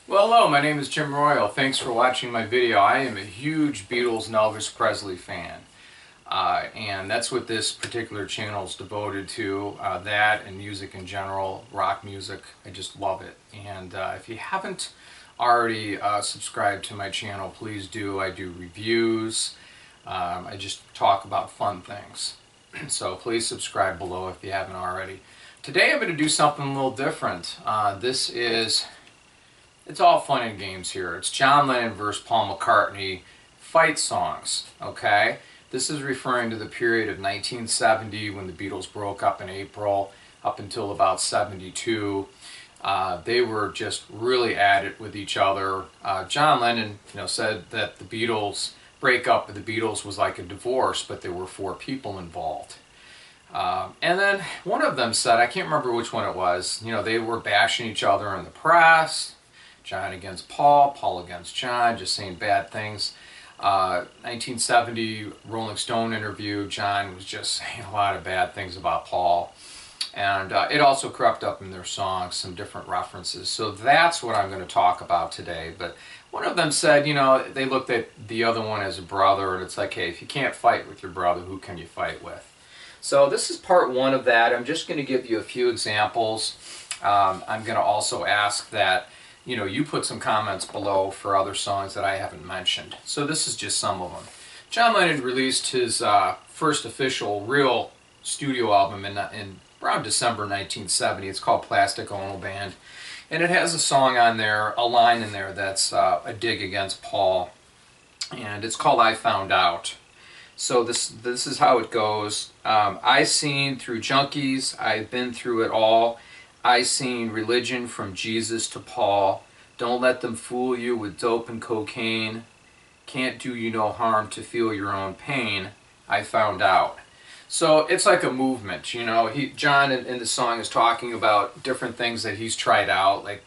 Well, hello, my name is Jim Royal. Thanks for watching my video. I am a huge Beatles and Elvis Presley fan. And that's what this particular channel is devoted to, that and music in general, rock music. I just love it. And if you haven't already subscribed to my channel, please do. I do reviews. I just talk about fun things. So please subscribe below if you haven't already. Today I'm going to do something a little different. It's all fun and games here. It's John Lennon versus Paul McCartney fight songs, okay? This is referring to the period of 1970 when the Beatles broke up in April up until about 72. They were just really at it with each other. John Lennon, said that the Beatles breakup of the Beatles was like a divorce, but there were 4 people involved. And then one of them said, I can't remember which one it was, they were bashing each other in the press. John against Paul, Paul against John, just saying bad things. 1970 Rolling Stone interview, John was just saying a lot of bad things about Paul. And it also crept up in their songs, some different references. So that's what I'm going to talk about today. But one of them said, they looked at the other one as a brother, and it's like, hey, if you can't fight with your brother, who can you fight with? So this is part 1 of that. I'm just going to give you a few examples. I'm going to also ask that you put some comments below for other songs that I haven't mentioned. So this is just some of them. John Lennon released his first official real studio album in around December 1970. It's called Plastic Ono Band. And it has a song on there, a line in there that's a dig against Paul. And it's called I Found Out. So this is how it goes. I seen through junkies, I've been through it all. I seen religion from Jesus to Paul. Don't let them fool you with dope and cocaine. Can't do you no harm to feel your own pain. I found out. So it's like a movement, John in the song is talking about different things that he's tried out. Like,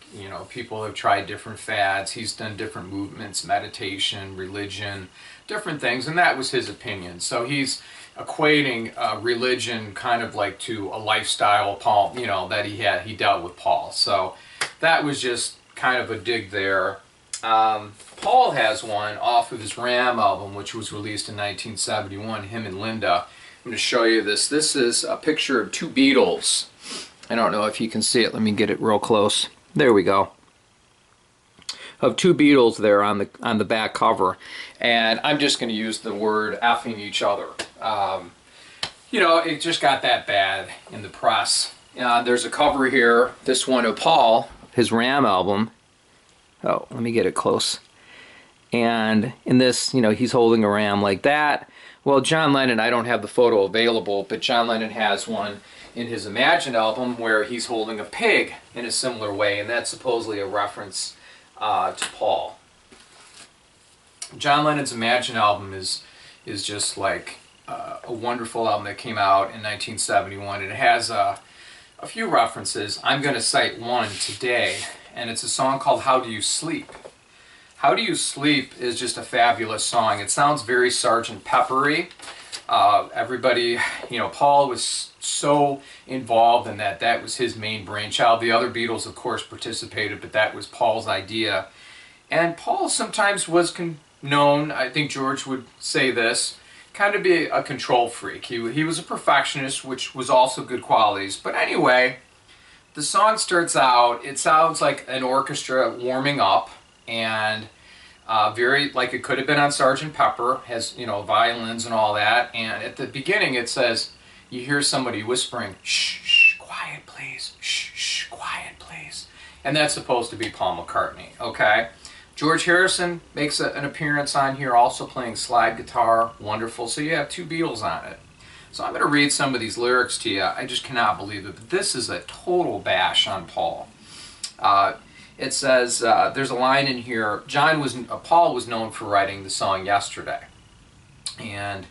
people have tried different fads. He's done different movements, meditation, religion, different things. And that was his opinion. So he's equating religion kind of like to a lifestyle Paul, that he dealt with Paul. So that was just kind of a dig there. Paul has one off of his Ram album, which was released in 1971, him and Linda. I'm going to show you this. This is a picture of 2 Beatles. I don't know if you can see it. Let me get it real close. There we go. Of 2 Beatles there on the back cover, and I'm just going to use the word effing each other. It just got that bad in the press. There's a cover here, this one of Paul, his Ram album. Oh, let me get it close. And in this, he's holding a ram like that. Well, John Lennon, I don't have the photo available, but John Lennon has one in his Imagine album where he's holding a pig in a similar way, and that's supposedly a reference to Paul. John Lennon's Imagine album is just like a wonderful album that came out in 1971. It has a few references. I'm going to cite one today, and it's a song called How Do You Sleep? How Do You Sleep is just a fabulous song. It sounds very Sgt. Peppery. Everybody, Paul was so involved in that. That was his main brainchild. The other Beatles, of course, participated, but that was Paul's idea. And Paul sometimes was known, I think George would say this, kind of be a control freak. He was a perfectionist, which was also good qualities. But anyway, the song starts out, it sounds like an orchestra warming up, and very like it could have been on Sgt. Pepper, has violins and all that. And at the beginning it says, you hear somebody whispering, shh, shh, quiet please, shh, shh, quiet please. And that's supposed to be Paul McCartney, okay? George Harrison makes an appearance on here, also playing slide guitar, wonderful. So you have 2 Beatles on it. So I'm going to read some of these lyrics to you. I just cannot believe it, but this is a total bash on Paul. It says, there's a line in here, Paul was known for writing the song Yesterday. And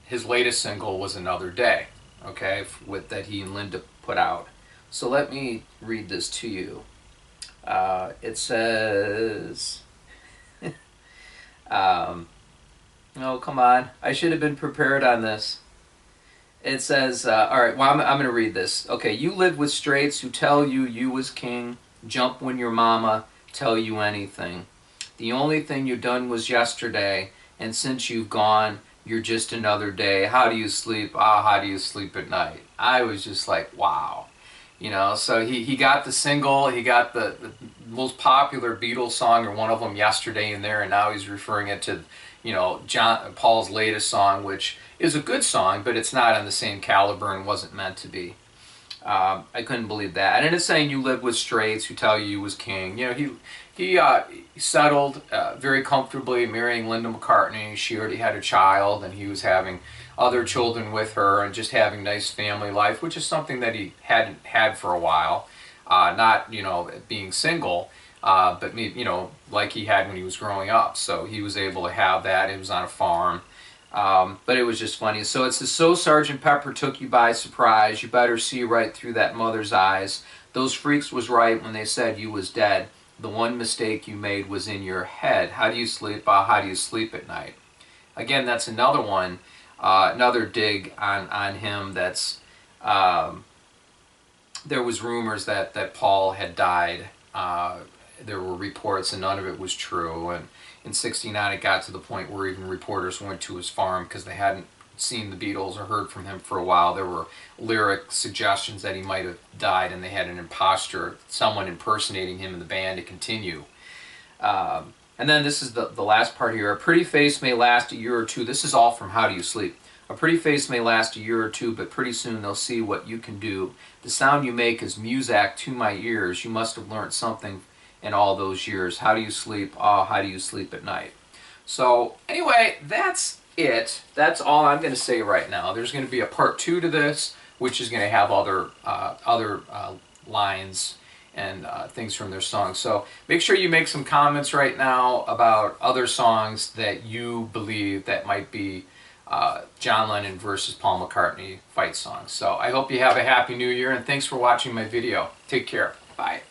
his latest single was Another Day, okay, that he and Linda put out. So let me read this to you. It says, oh, come on, I should have been prepared on this. It says, all right, well, I'm going to read this. Okay, you live with straights who tell you you was king. Jump when your mama tell you anything. The only thing you done was yesterday, and since you've gone, you're just another day. How do you sleep? Ah, how do you sleep at night? I was just like, wow. You know, so he got the single, he got the most popular Beatles song, or one of them, Yesterday, in there, and now he's referring it to, you know, Paul's latest song, which is a good song, but it's not on the same caliber and wasn't meant to be. I couldn't believe that. And it's saying you lived with straights who tell you you was king. You know, he settled very comfortably, marrying Linda McCartney. She already had a child, and he was having other children with her and just having nice family life, which is something that he hadn't had for a while. Not, you know, being single, but, you know, like he had when he was growing up. So he was able to have that. He was on a farm. But it was just funny. So it's the So Sergeant Pepper took you by surprise. You better see right through that mother's eyes. Those freaks was right when they said you was dead. The one mistake you made was in your head. How do you sleep? How do you sleep at night? Again, that's another one, another dig on him. That's there was rumors that Paul had died. There were reports, and none of it was true. And in '69, it got to the point where even reporters went to his farm because they hadn't seen the Beatles or heard from him for a while. There were lyric suggestions that he might have died, and they had an imposter, someone impersonating him in the band to continue. And then this is the last part here. A pretty face may last a year or two. This is all from How Do You Sleep? A pretty face may last a year or two, but pretty soon they'll see what you can do. The sound you make is music to my ears. You must have learned something in all those years. How do you sleep? Ah, how do you sleep at night? So anyway, that's it. That's all I'm going to say right now. There's going to be a part 2 to this, which is going to have other lines and things from their songs. So make sure you make some comments right now about other songs that you believe that might be John Lennon versus Paul McCartney fight songs. So I hope you have a happy new year, and thanks for watching my video. Take care. Bye.